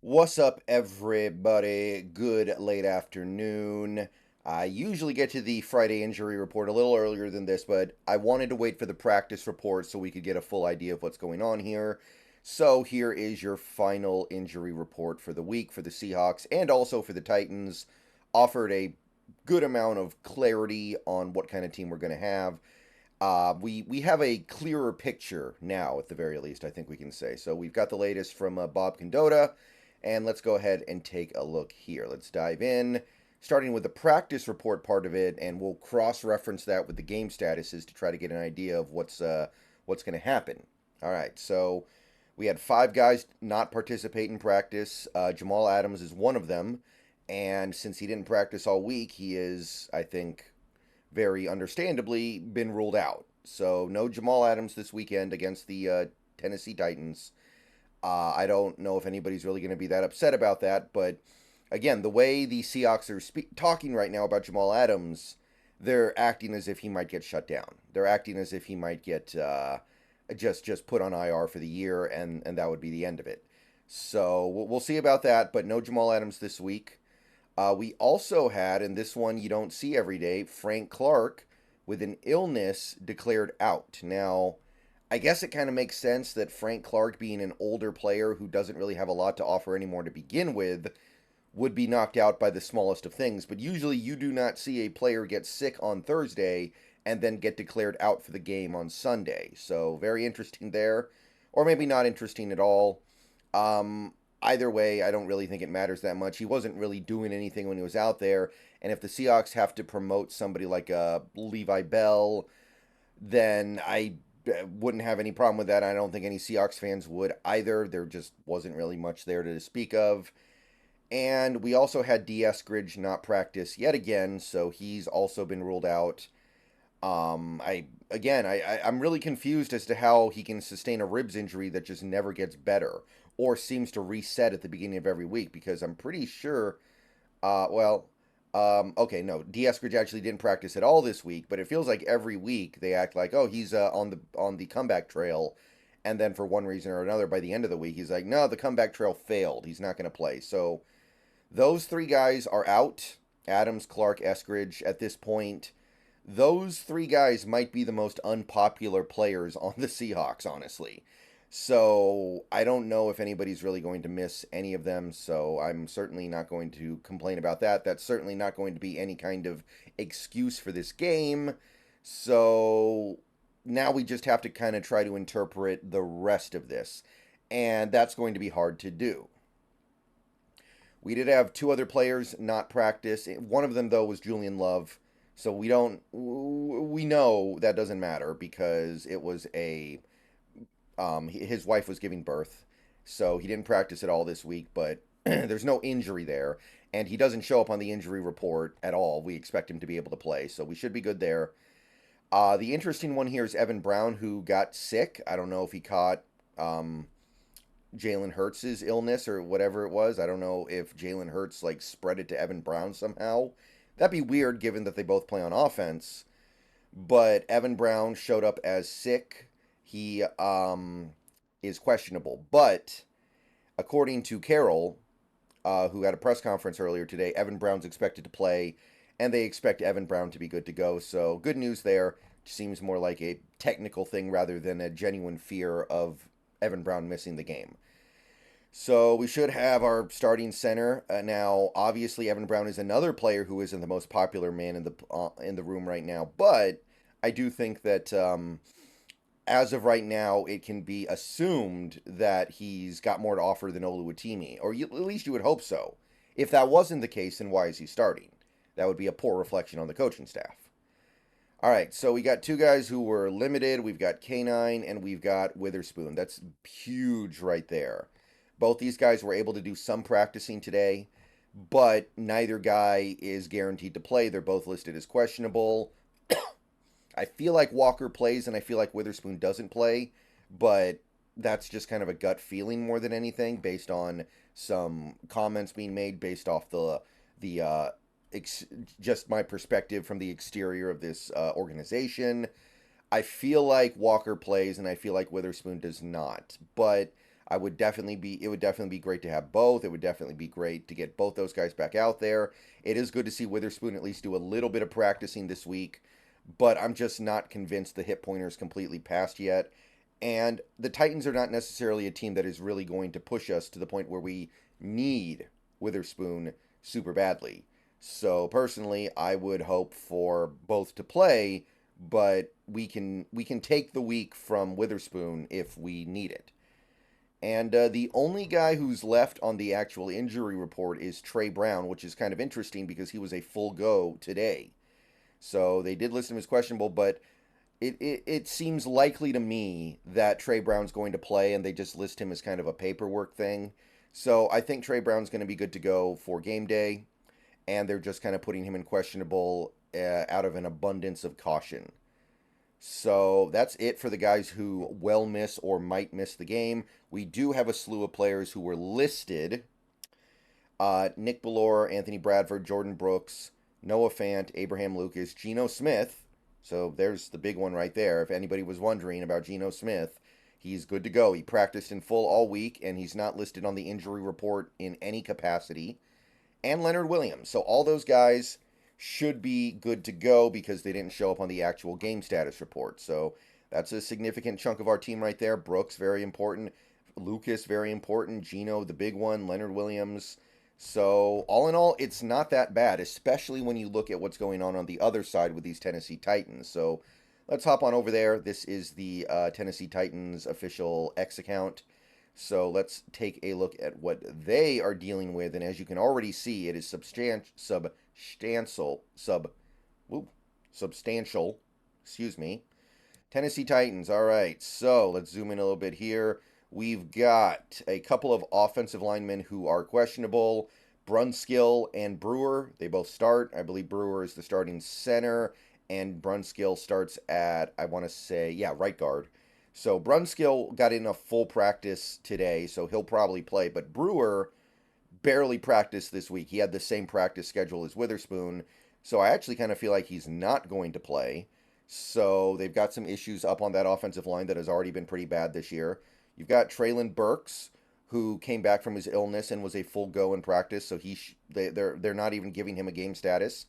What's up, everybody? Good late afternoon. I usually get to the Friday injury report a little earlier than this, but I wanted to wait for the practice report so we could get a full idea of what's going on here. So here is your final injury report for the week for the Seahawks and also for the Titans. Offered a good amount of clarity on what kind of team we're going to have. We have a clearer picture now, at the very least, I think we can say. So we've got the latest from Bob Condotta, and let's go ahead and take a look here. Let's dive in, starting with the practice report part of it, and we'll cross-reference that with the game statuses to try to get an idea of what's going to happen. All right, so we had 5 guys not participate in practice. Jamal Adams is one of them, and since he didn't practice all week, he is, I think, very understandably been ruled out. So no Jamal Adams this weekend against the Tennessee Titans. I don't know if anybody's really going to be that upset about that, but again, the way the Seahawks are talking right now about Jamal Adams, they're acting as if he might get shut down. They're acting as if he might get just put on IR for the year, and that would be the end of it. So we'll see about that, but no Jamal Adams this week. We also had, and this one you don't see every day, Frank Clark with an illness declared out. Now, I guess it kind of makes sense that Frank Clark, being an older player who doesn't really have a lot to offer anymore to begin with, would be knocked out by the smallest of things. But usually you do not see a player get sick on Thursday and then get declared out for the game on Sunday. So very interesting there. Or maybe not interesting at all. Either way, I don't really think it matters that much. He wasn't really doing anything when he was out there. And if the Seahawks have to promote somebody like Levi Bell, then I wouldn't have any problem with that. I don't think any Seahawks fans would either. There just wasn't really much there to speak of. And we also had D. Eskridge not practice yet again, so he's also been ruled out. I'm really confused as to how he can sustain a ribs injury that just never gets better or seems to reset at the beginning of every week, because I'm pretty sure, okay, no, D. Eskridge actually didn't practice at all this week, but it feels like every week they act like, oh, he's on the comeback trail, and then for one reason or another, by the end of the week, he's like, no, the comeback trail failed. He's not going to play. So those 3 guys are out. Adams, Clark, Eskridge at this point. Those 3 guys might be the most unpopular players on the Seahawks, honestly. So I don't know if anybody's really going to miss any of them. So I'm certainly not going to complain about that. That's certainly not going to be any kind of excuse for this game. So now we just have to kind of try to interpret the rest of this. And that's going to be hard to do. We did have 2 other players not practice. One of them, though, was Julian Love. So we know that doesn't matter because it was his wife was giving birth. So he didn't practice at all this week, but there's no injury there. And he doesn't show up on the injury report at all. We expect him to be able to play, so we should be good there. The interesting one here is Evan Brown, who got sick. I don't know if he caught Jalen Hurts' illness or whatever it was. I don't know if Jalen Hurts spread it to Evan Brown somehow. That'd be weird given that they both play on offense. But Evan Brown showed up as sick. He is questionable. But according to Carroll, who had a press conference earlier today, Evan Brown's expected to play, and they expect Evan Brown to be good to go. So good news there. Seems more like a technical thing rather than a genuine fear of Evan Brown missing the game. So we should have our starting center now. Obviously, Evan Brown is another player who isn't the most popular man in the room right now. But I do think that as of right now, it can be assumed that he's got more to offer than Oluwatimi, or at least you would hope so. If that wasn't the case, then why is he starting? That would be a poor reflection on the coaching staff. All right, so we got 2 guys who were limited. We've got K9 and we've got Witherspoon. That's huge right there. Both these guys were able to do some practicing today, but neither guy is guaranteed to play. They're both listed as questionable. I feel like Walker plays and I feel like Witherspoon doesn't play, but that's just kind of a gut feeling more than anything based on some comments being made based off just my perspective from the exterior of this organization. I feel like Walker plays and I feel like Witherspoon does not, but It would definitely be great to have both. It would definitely be great to get both those guys back out there. It is good to see Witherspoon at least do a little bit of practicing this week, but I'm just not convinced the hip pointer is completely passed yet. And the Titans are not necessarily a team that is really going to push us to the point where we need Witherspoon super badly. So personally, I would hope for both to play, but we can take the week from Witherspoon if we need it. And the only guy who's left on the actual injury report is Trey Brown, which is kind of interesting because he was a full go today. So they did list him as questionable, but it seems likely to me that Trey Brown's going to play and they just list him as kind of a paperwork thing. So I think Trey Brown's going to be good to go for game day, and they're just kind of putting him in questionable out of an abundance of caution. So that's it for the guys who will miss or might miss the game. We do have a slew of players who were listed. Nick Bellore, Anthony Bradford, Jordan Brooks, Noah Fant, Abraham Lucas, Geno Smith. So there's the big one right there. If anybody was wondering about Geno Smith, he's good to go. He practiced in full all week, and he's not listed on the injury report in any capacity. And Leonard Williams. So all those guys should be good to go because they didn't show up on the actual game status report. So that's a significant chunk of our team right there. Brooks, very important. Lucas, very important. Geno, the big one. Leonard Williams. So all in all, it's not that bad, especially when you look at what's going on the other side with these Tennessee Titans. So let's hop on over there. This is the Tennessee Titans official X account. So let's take a look at what they are dealing with. And as you can already see, it is substantial, excuse me. Tennessee Titans. All right, so let's zoom in a little bit here. We've got a couple of offensive linemen who are questionable. Brunskill and Brewer, they both start. I believe Brewer is the starting center, and Brunskill starts at, I want to say, yeah, right guard. So Brunskill got in a full practice today, so he'll probably play. But Brewer barely practiced this week. He had the same practice schedule as Witherspoon, so I actually kind of feel like he's not going to play. So they've got some issues up on that offensive line that has already been pretty bad this year. You've got Traylon Burks, who came back from his illness and was a full go in practice, so they're not even giving him a game status.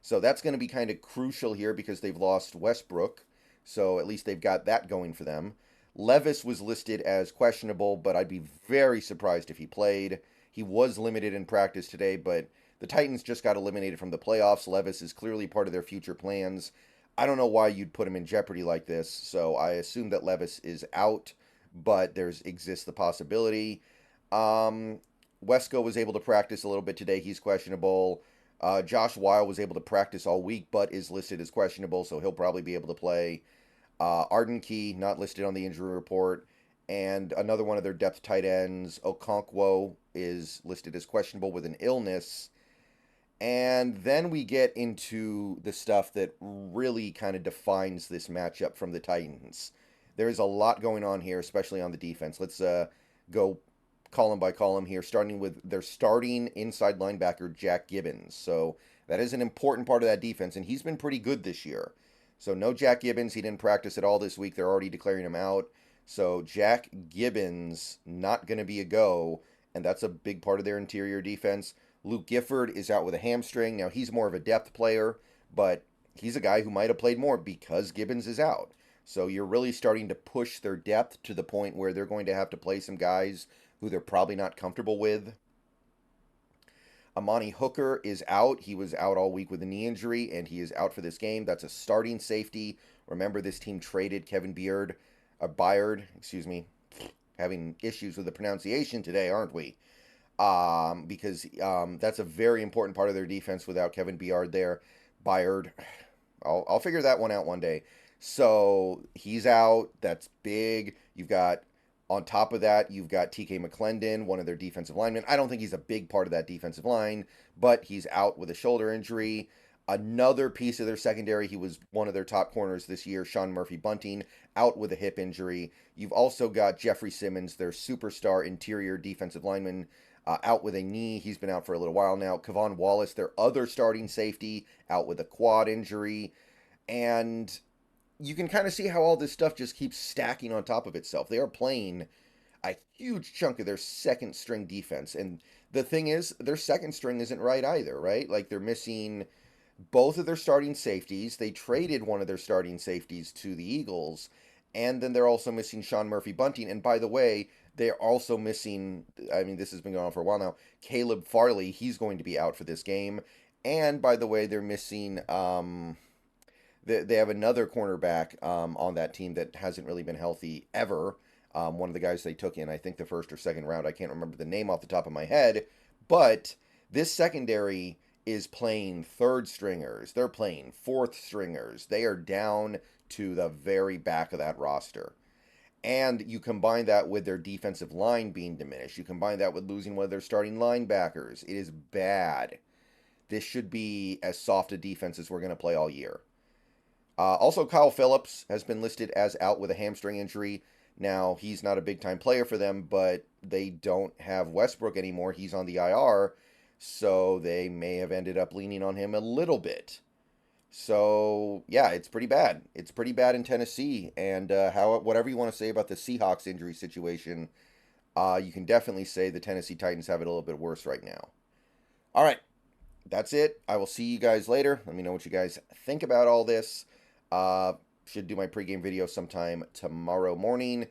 So that's going to be kind of crucial here because they've lost Westbrook, so at least they've got that going for them. Levis was listed as questionable, but I'd be very surprised if he played. He was limited in practice today, but the Titans just got eliminated from the playoffs. Levis is clearly part of their future plans. I don't know why you'd put him in jeopardy like this, so I assume that Levis is out, but exists the possibility. Wesco was able to practice a little bit today. He's questionable. Josh Weil was able to practice all week, but is listed as questionable, so he'll probably be able to play. Arden Key, not listed on the injury report. And another one of their depth tight ends, Okonkwo, is listed as questionable with an illness. And then we get into the stuff that really kind of defines this matchup from the Titans. There's a lot going on here, especially on the defense. Let's go column by column here, starting with their starting inside linebacker, Jack Gibbons. So that is an important part of that defense, and he's been pretty good this year. So no Jack Gibbons. He didn't practice at all this week. They're already declaring him out. So Jack Gibbons not going to be a go, and that's a big part of their interior defense. Luke Gifford is out with a hamstring. Now, he's more of a depth player, but he's a guy who might have played more because Gibbons is out. So you're really starting to push their depth to the point where they're going to have to play some guys who they're probably not comfortable with. Amani Hooker is out. He was out all week with a knee injury, and he is out for this game. That's a starting safety. Remember, this team traded Kevin Byard, having issues with the pronunciation today, aren't we? Because that's a very important part of their defense without Kevin Byard. I'll figure that one out one day. So he's out. That's big. On top of that, you've got TK McClendon, one of their defensive linemen. I don't think he's a big part of that defensive line, but he's out with a shoulder injury. Another piece of their secondary, he was one of their top corners this year, Sean Murphy-Bunting, out with a hip injury. You've also got Jeffrey Simmons, their superstar interior defensive lineman, out with a knee. He's been out for a little while now. Kevon Wallace, their other starting safety, out with a quad injury. And you can kind of see how all this stuff just keeps stacking on top of itself. They are playing, a huge chunk of their second string defense. And the thing is, their second string isn't right either, right? Like they're missing both of their starting safeties. They traded one of their starting safeties to the Eagles. And then they're also missing Sean Murphy Bunting. And by the way, they're also missing, I mean, this has been going on for a while now, Caleb Farley. He's going to be out for this game. And by the way, they're missing, they have another cornerback on that team that hasn't really been healthy ever. One of the guys they took in, I think, the first or second round. I can't remember the name off the top of my head. But this secondary is playing third stringers. They're playing fourth stringers. They are down to the very back of that roster. And you combine that with their defensive line being diminished. You combine that with losing one of their starting linebackers. It is bad. This should be as soft a defense as we're going to play all year. Also, Kyle Phillips has been listed as out with a hamstring injury. Now, he's not a big-time player for them, but they don't have Westbrook anymore. He's on the IR, so they may have ended up leaning on him a little bit. So, yeah, it's pretty bad. It's pretty bad in Tennessee, and whatever you want to say about the Seahawks injury situation, you can definitely say the Tennessee Titans have it a little bit worse right now. All right, that's it. I will see you guys later. Let me know what you guys think about all this. Should do my pregame video sometime tomorrow morning.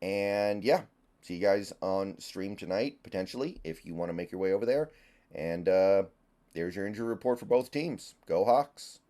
And yeah, see you guys on stream tonight, potentially, if you want to make your way over there. And there's your injury report for both teams. Go Hawks.